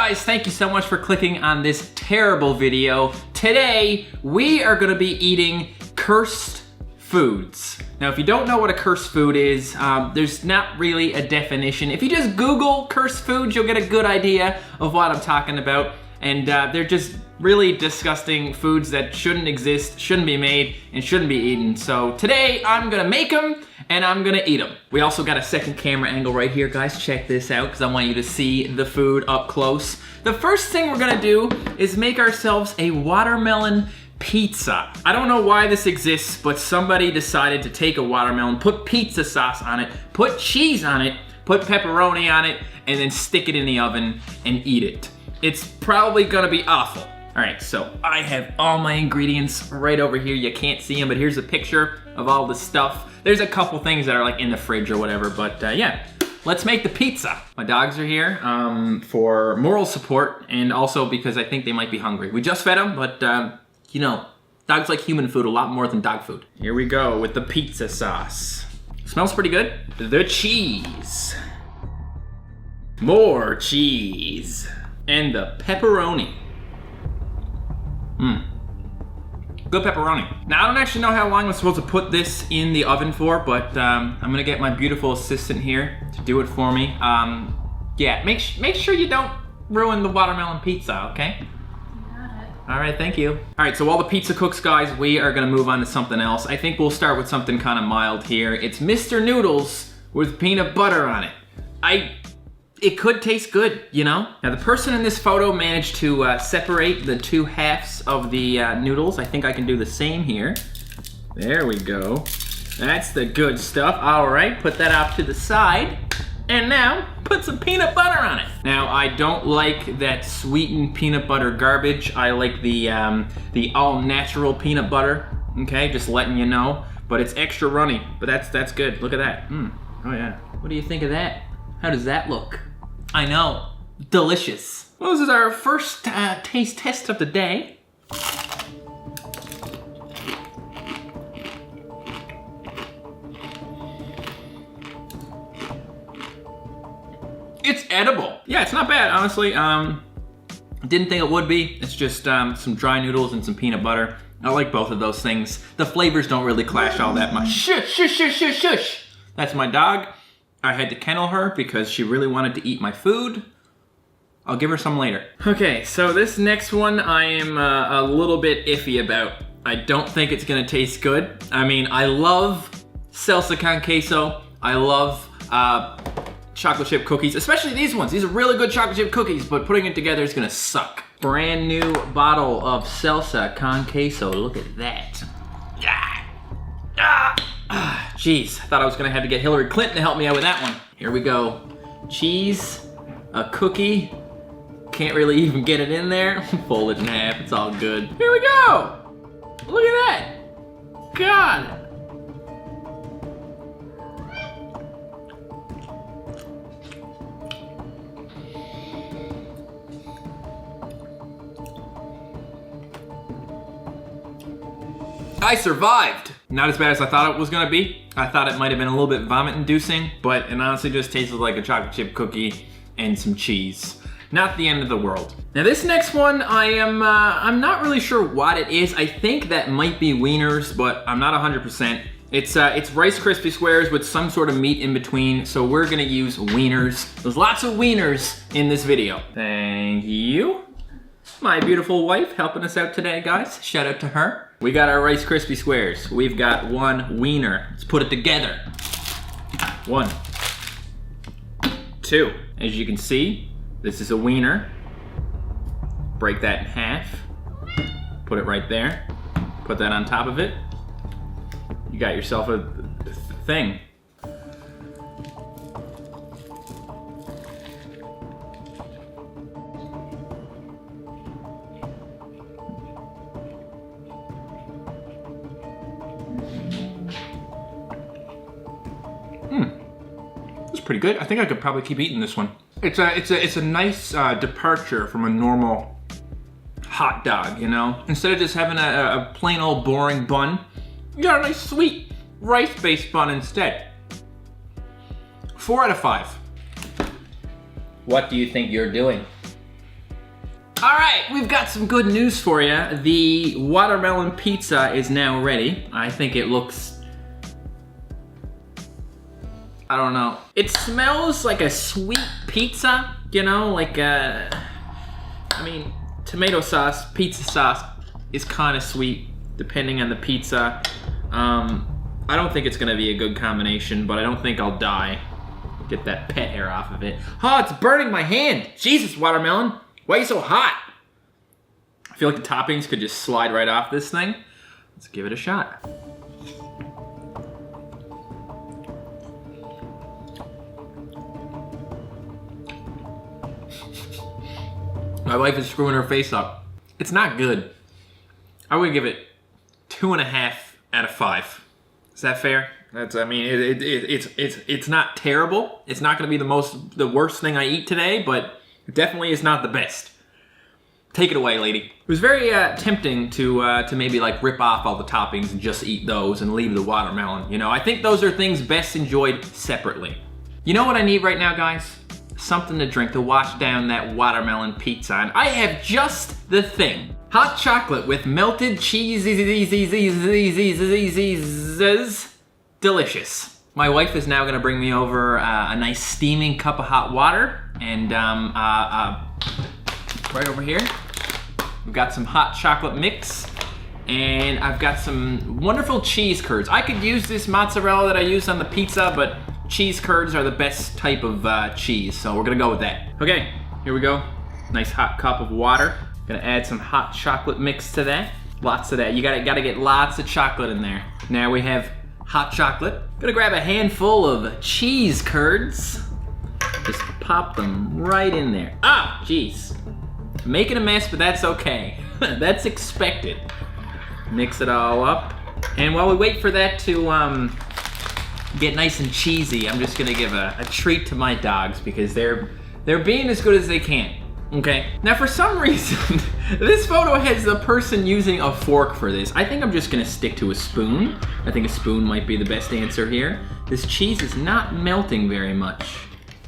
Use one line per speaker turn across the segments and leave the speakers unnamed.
guys, thank you so much for clicking on this terrible video. Today, we are gonna be eating cursed foods. Now, if you don't know what a cursed food is, there's not really a definition. If you just Google cursed foods, you'll get a good idea of what I'm talking about. And they're just really disgusting foods that shouldn't exist, shouldn't be made, and shouldn't be eaten. So today, I'm gonna make them, and I'm gonna eat them. We also got a second camera angle right here, guys. Check this out, because I want you to see the food up close. The first thing we're gonna do is make ourselves a watermelon pizza. I don't know why this exists, but somebody decided to take a watermelon, put pizza sauce on it, put cheese on it, put pepperoni on it, and then stick it in the oven and eat it. It's probably gonna be awful. All right, so I have all my ingredients right over here. You can't see them, but here's a picture of all the stuff. There's a couple things that are like in the fridge or whatever, but yeah, let's make the pizza. My dogs are here for moral support and also because I think they might be hungry. We just fed them, but you know, dogs like human food a lot more than dog food. Here we go with the pizza sauce. Smells pretty good. The cheese. More cheese. And the pepperoni. Good pepperoni. Now, I don't actually know how long I'm supposed to put this in the oven for, but I'm gonna get my beautiful assistant here to do it for me. Yeah, make sure you don't ruin the watermelon pizza, okay? All right, thank you. All right, so while the pizza cooks, guys, we are gonna move on to something else. I think we'll start with something kind of mild here. It's Mr. Noodles with peanut butter on it. It could taste good, you know? Now, the person in this photo managed to separate the two halves of the noodles. I think I can do the same here. There we go. That's the good stuff. All right, put that off to the side. And now, put some peanut butter on it. Now, I don't like that sweetened peanut butter garbage. I like the all-natural peanut butter, okay? Just letting you know. But it's extra runny, but that's good. Look at that. Oh yeah. What do you think of that? How does that look? I know, delicious. Well, this is our first taste test of the day. It's edible. Yeah, it's not bad, honestly. Didn't think it would be. It's just some dry noodles and some peanut butter. I like both of those things. The flavors don't really clash all that much. Shush, shush, shush, shush, shush. That's my dog. I had to kennel her because she really wanted to eat my food. I'll give her some later. Okay, so this next one I am a little bit iffy about. I don't think it's gonna taste good. I mean, I love Salsa Con Queso. I love chocolate chip cookies, especially these ones. These are really good chocolate chip cookies, but putting it together is gonna suck. Brand new bottle of Salsa Con Queso. Look at that. Jeez, I thought I was gonna have to get Hillary Clinton to help me out with that one. Here we go. Cheese, a cookie. Can't really even get it in there. Fold it in half, it's all good. Here we go. Look at that. God. I survived. Not as bad as I thought it was gonna be. I thought it might have been a little bit vomit-inducing, but it honestly just tasted like a chocolate chip cookie and some cheese. Not the end of the world. Now this next one, I'm not really sure what it is. I think that might be wieners, but I'm not 100%. It's Rice Krispie Squares with some sort of meat in between, so we're gonna use wieners. There's lots of wieners in this video. Thank you. My beautiful wife helping us out today, guys. Shout out to her. We got our Rice Krispie Squares. We've got one wiener. Let's put it together. 1, 2. As you can see, this is a wiener. Break that in half. Put it right there. Put that on top of it. You got yourself a thing. Pretty good. I think I could probably keep eating this one. It's a nice departure from a normal hot dog, you know? Instead of just having a plain old boring bun, you got a nice sweet rice-based bun instead. 4 out of 5. What do you think you're doing? All right, we've got some good news for you. The watermelon pizza is now ready. I think it looks, I don't know. It smells like a sweet pizza, you know, like tomato sauce, pizza sauce is kind of sweet depending on the pizza. I don't think it's gonna be a good combination, but I don't think I'll die. Get that pet hair off of it. Oh, it's burning my hand. Jesus, watermelon. Why are you so hot? I feel like the toppings could just slide right off this thing. Let's give it a shot. My wife is screwing her face up. It's not good. I would give it 2.5 out of 5. Is that fair? That's, I mean, it's not terrible. It's not gonna be the worst thing I eat today, but it definitely is not the best. Take it away, lady. It was very tempting to maybe like rip off all the toppings and just eat those and leave the watermelon. You know, I think those are things best enjoyed separately. You know what I need right now, guys? Something to drink to wash down that watermelon pizza, and I have just the thing. Hot chocolate with melted cheese. Delicious. My wife is now gonna bring me over a nice steaming cup of hot water, and right over here, we've got some hot chocolate mix, and I've got some wonderful cheese curds. I could use this mozzarella that I used on the pizza, but cheese curds are the best type of cheese, so we're gonna go with that. Okay, here we go. Nice hot cup of water. Gonna add some hot chocolate mix to that. Lots of that. You gotta get lots of chocolate in there. Now we have hot chocolate. Gonna grab a handful of cheese curds. Just pop them right in there. Ah, jeez. Making a mess, but that's okay. That's expected. Mix it all up. And while we wait for that to get nice and cheesy, I'm just gonna give a treat to my dogs because they're being as good as they can. Okay, now for some reason, this photo has a person using a fork for this. I think I'm just gonna stick to a spoon. I think a spoon might be the best answer here. This cheese is not melting very much.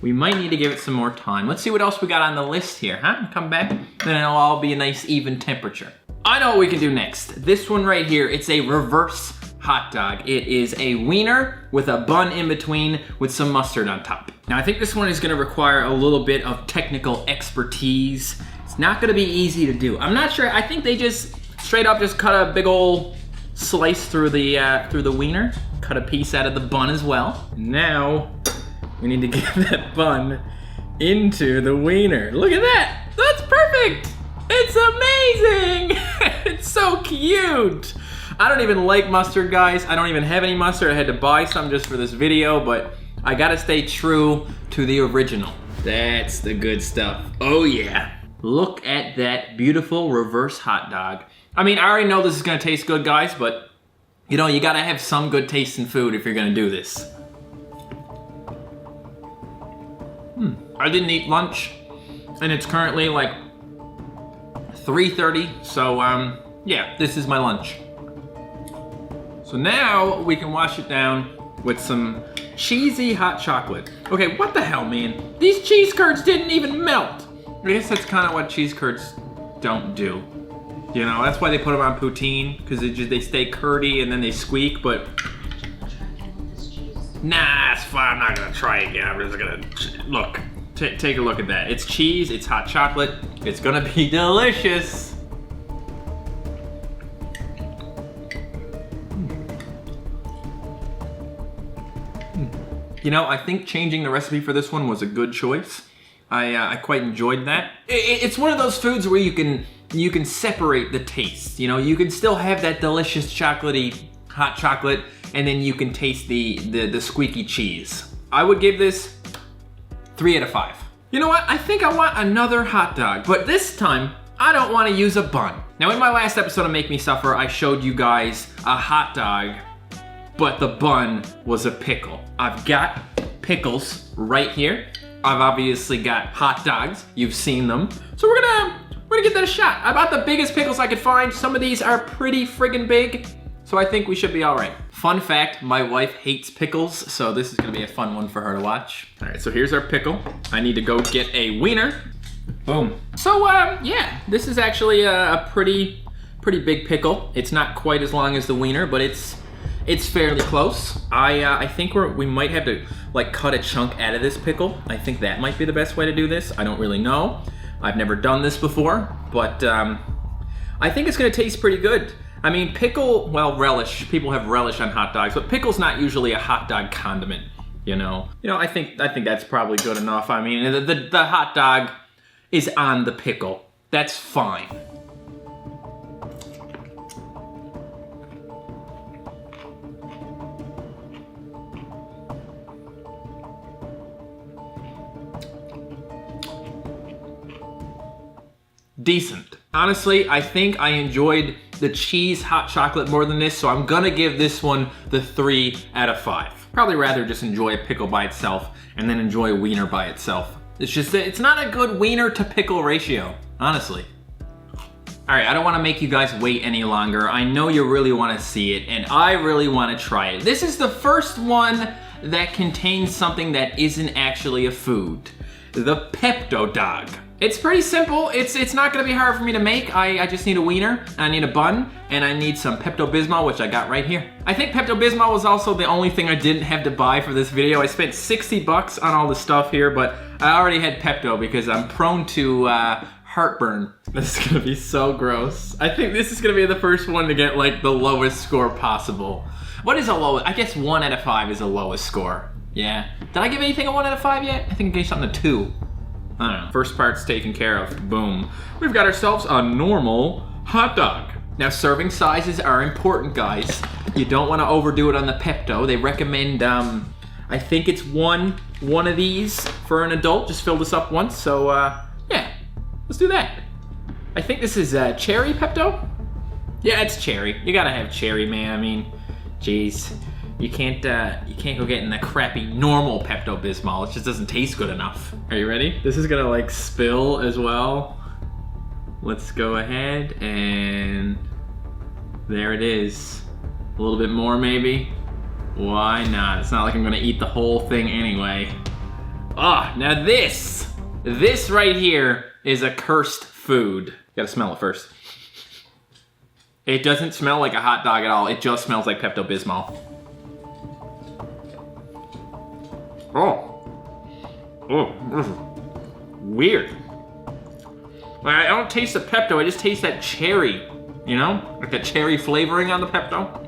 We might need to give it some more time. Let's see what else we got on the list here, huh? Come back, then it'll all be a nice even temperature. I know what we can do next. This one right here, it's a reverse hot dog. It is a wiener with a bun in between with some mustard on top. Now I think this one is gonna require a little bit of technical expertise. It's not gonna be easy to do. I'm not sure, I think they just straight up just cut a big old slice through the wiener, cut a piece out of the bun as well. Now, we need to get that bun into the wiener. Look at that, that's perfect. It's amazing. It's so cute. I don't even like mustard, guys. I don't even have any mustard. I had to buy some just for this video, but I gotta stay true to the original. That's the good stuff. Oh yeah. Look at that beautiful reverse hot dog. I mean, I already know this is gonna taste good, guys, but you know, you gotta have some good taste in food if you're gonna do this. I didn't eat lunch, and it's currently like 3:30, so yeah, this is my lunch. So now we can wash it down with some cheesy hot chocolate. Okay, what the hell, man? These cheese curds didn't even melt. I guess that's kind of what cheese curds don't do. You know, that's why they put them on poutine, because they stay curdy and then they squeak, but nah, it's fine. I'm not gonna try it again. I'm just gonna, look, take a look at that. It's cheese, it's hot chocolate. It's gonna be delicious. You know, I think changing the recipe for this one was a good choice. I quite enjoyed that. It's one of those foods where you can separate the taste. You know, you can still have that delicious chocolatey hot chocolate, and then you can taste the squeaky cheese. I would give this 3 out of 5. You know what? I think I want another hot dog, but this time I don't want to use a bun. Now, in my last episode of Make Me Suffer, I showed you guys a hot dog, but the bun was a pickle. I've got pickles right here. I've obviously got hot dogs. You've seen them. So we're gonna give that a shot. I bought the biggest pickles I could find. Some of these are pretty friggin' big, so I think we should be all right. Fun fact, my wife hates pickles, so this is gonna be a fun one for her to watch. All right, so here's our pickle. I need to go get a wiener. Boom. So yeah, this is actually a pretty big pickle. It's not quite as long as the wiener, but it's fairly close. I think we might have to like cut a chunk out of this pickle. I think that might be the best way to do this. I don't really know. I've never done this before, but I think it's gonna taste pretty good. I mean, pickle, well, relish. People have relish on hot dogs, but pickle's not usually a hot dog condiment, you know. I think that's probably good enough. I mean, the hot dog is on the pickle. That's fine. Decent. Honestly, I think I enjoyed the cheese hot chocolate more than this, so I'm gonna give this one the 3 out of 5. Probably rather just enjoy a pickle by itself and then enjoy a wiener by itself. It's just that it's not a good wiener to pickle ratio, honestly. All right, I don't wanna make you guys wait any longer. I know you really wanna see it, and I really wanna try it. This is the first one that contains something that isn't actually a food. The Pepto Dog. It's pretty simple. It's not gonna be hard for me to make. I just need a wiener, I need a bun, and I need some Pepto Bismol, which I got right here. I think Pepto Bismol was also the only thing I didn't have to buy for this video. I spent 60 bucks on all the stuff here, but I already had Pepto because I'm prone to heartburn. This is gonna be so gross. I think this is gonna be the first one to get like the lowest score possible. What is a lowest? I guess 1 out of 5 is the lowest score. Yeah. Did I give anything a 1 out of 5 yet? I think I gave something a 2. I don't know. First part's taken care of. Boom. We've got ourselves a normal hot dog. Now, serving sizes are important, guys. You don't want to overdo it on the Pepto. They recommend, I think it's one of these for an adult. Just fill this up once. So, yeah, let's do that. I think this is cherry Pepto. Yeah, it's cherry. You gotta have cherry, man. I mean, geez. You can't go getting the crappy normal Pepto Bismol. It just doesn't taste good enough. Are you ready? This is gonna like spill as well. Let's go ahead and there it is. A little bit more maybe. Why not? It's not like I'm gonna eat the whole thing anyway. Ah, now this right here is a cursed food. You gotta smell it first. It doesn't smell like a hot dog at all. It just smells like Pepto Bismol. Oh, this is weird. Like, I don't taste the Pepto, I just taste that cherry, you know? Like the cherry flavoring on the Pepto.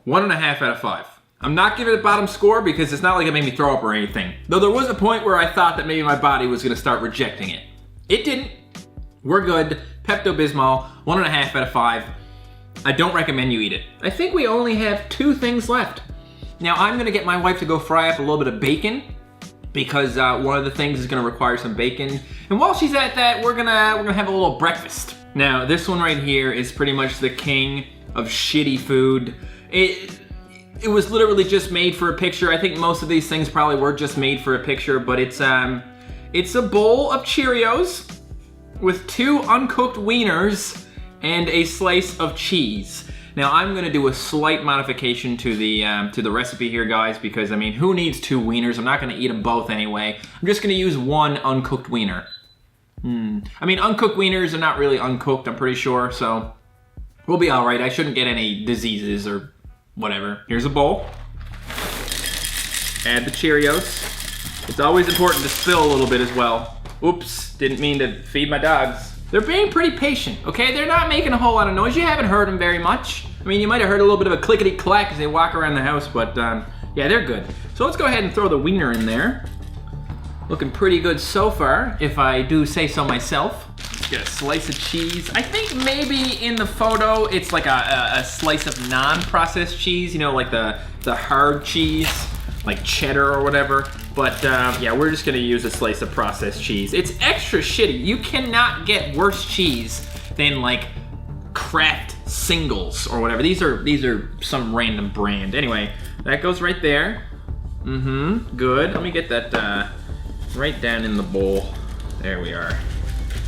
One and a half out of 5. I'm not giving it a bottom score because it's not like it made me throw up or anything. Though there was a point where I thought that maybe my body was gonna start rejecting it. It didn't. We're good. Pepto Bismol, 1.5 out of 5. I don't recommend you eat it. I think we only have 2 things left. Now I'm gonna get my wife to go fry up a little bit of bacon because one of the things is gonna require some bacon. And while she's at that, we're gonna have a little breakfast. Now this one right here is pretty much the king of shitty food. It was literally just made for a picture. I think most of these things probably were just made for a picture, but it's a bowl of Cheerios with 2 uncooked wieners and a slice of cheese. Now I'm gonna do a slight modification to the recipe here, guys, because I mean, who needs 2 wieners? I'm not gonna eat them both anyway. I'm just gonna use 1 uncooked wiener. I mean, uncooked wieners are not really uncooked, I'm pretty sure, so we'll be all right. I shouldn't get any diseases or whatever. Here's a bowl. Add the Cheerios. It's always important to spill a little bit as well. Oops, didn't mean to feed my dogs. They're being pretty patient, okay? They're not making a whole lot of noise. You haven't heard them very much. I mean, you might have heard a little bit of a clickety-clack as they walk around the house, but yeah, they're good. So let's go ahead and throw the wiener in there. Looking pretty good so far, if I do say so myself. Let's get a slice of cheese. I think maybe in the photo, it's like a slice of non-processed cheese, you know, like the hard cheese, like cheddar or whatever. But yeah, we're just gonna use a slice of processed cheese. It's extra shitty. You cannot get worse cheese than like Kraft Singles or whatever. These are some random brand. Anyway, that goes right there. Good. Let me get that right down in the bowl. There we are.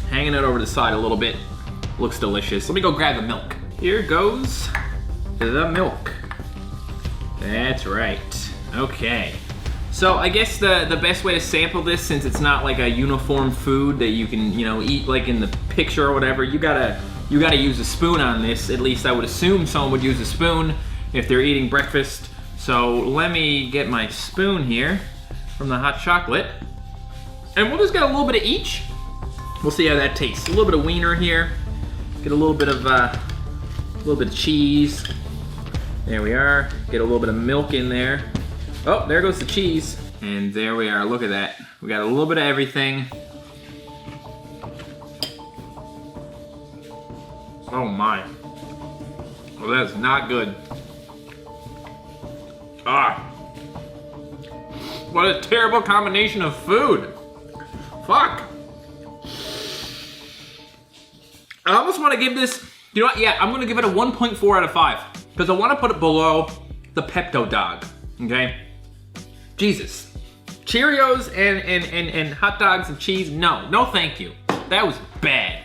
hanging it over the side a little bit. Looks delicious. Let me go grab the milk. Here goes the milk. That's right. Okay. So I guess the best way to sample this, since it's not like a uniform food that you can, you know, eat like in the picture or whatever, you gotta use a spoon on this. At least I would assume someone would use a spoon if they're eating breakfast. So let me get my spoon here from the hot chocolate. And we'll just get a little bit of each. We'll see how that tastes. A little bit of wiener here. Get a little bit of cheese. There we are. Get a little bit of milk in there. Oh, there goes the cheese. And there we are, look at that. We got a little bit of everything. Oh my. Well, that's not good. Ah. What a terrible combination of food. Fuck. I almost want to give this, you know what? Yeah, I'm gonna give it a 1.4 out of 5. Because I want to put it below the Pepto Dog, okay? Jesus. Cheerios and hot dogs and cheese, no thank you. That was bad.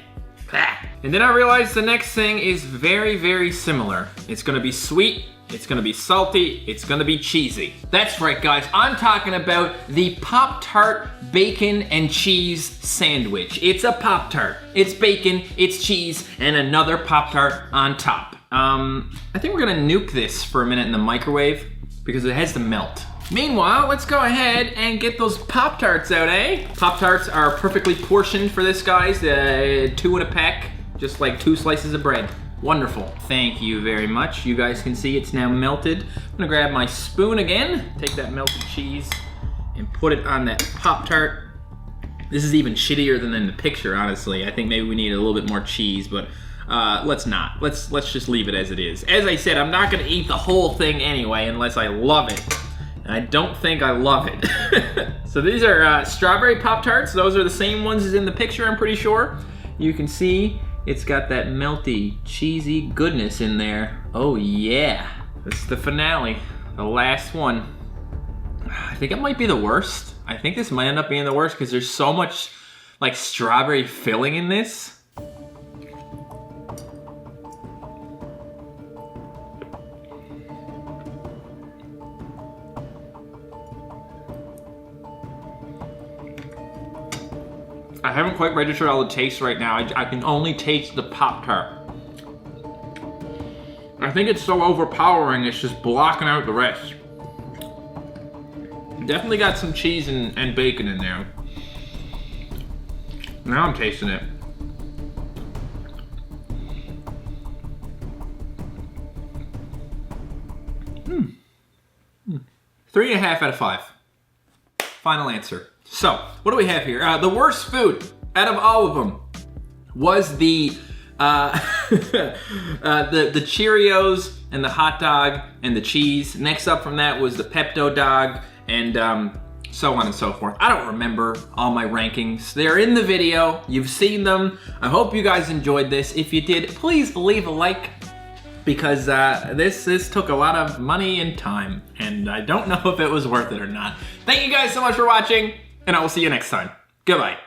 And then I realized the next thing is very, very similar. It's gonna be sweet, it's gonna be salty, it's gonna be cheesy. That's right, guys, I'm talking about the Pop-Tart bacon and cheese sandwich. It's a Pop-Tart, it's bacon, it's cheese, and another Pop-Tart on top. I think we're gonna nuke this for a minute in the microwave because it has to melt. Meanwhile, let's go ahead and get those Pop-Tarts out, eh? Pop-Tarts are perfectly portioned for this, guys. 2 in a pack, just like 2 slices of bread. Wonderful. Thank you very much. You guys can see it's now melted. I'm gonna grab my spoon again, take that melted cheese, and put it on that Pop-Tart. This is even shittier than in the picture, honestly. I think maybe we need a little bit more cheese, but let's not. Let's just leave it as it is. As I said, I'm not gonna eat the whole thing anyway unless I love it. And I don't think I love it. So these are strawberry Pop-Tarts. Those are the same ones as in the picture, I'm pretty sure. You can see it's got that melty, cheesy goodness in there. Oh yeah. This is the finale, the last one. I think it might be the worst. I think this might end up being the worst because there's so much like strawberry filling in this. I haven't quite registered all the tastes right now. I can only taste the Pop-Tart. I think it's so overpowering, it's just blocking out the rest. Definitely got some cheese and bacon in there. Now I'm tasting it. 3.5 out of 5. Final answer. So, what do we have here? The worst food out of all of them was the Cheerios and the hot dog and the cheese. Next up from that was the Pepto Dog and so on and so forth. I don't remember all my rankings. They're in the video. You've seen them. I hope you guys enjoyed this. If you did, please leave a like because this took a lot of money and time and I don't know if it was worth it or not. Thank you guys so much for watching. And I will see you next time. Goodbye.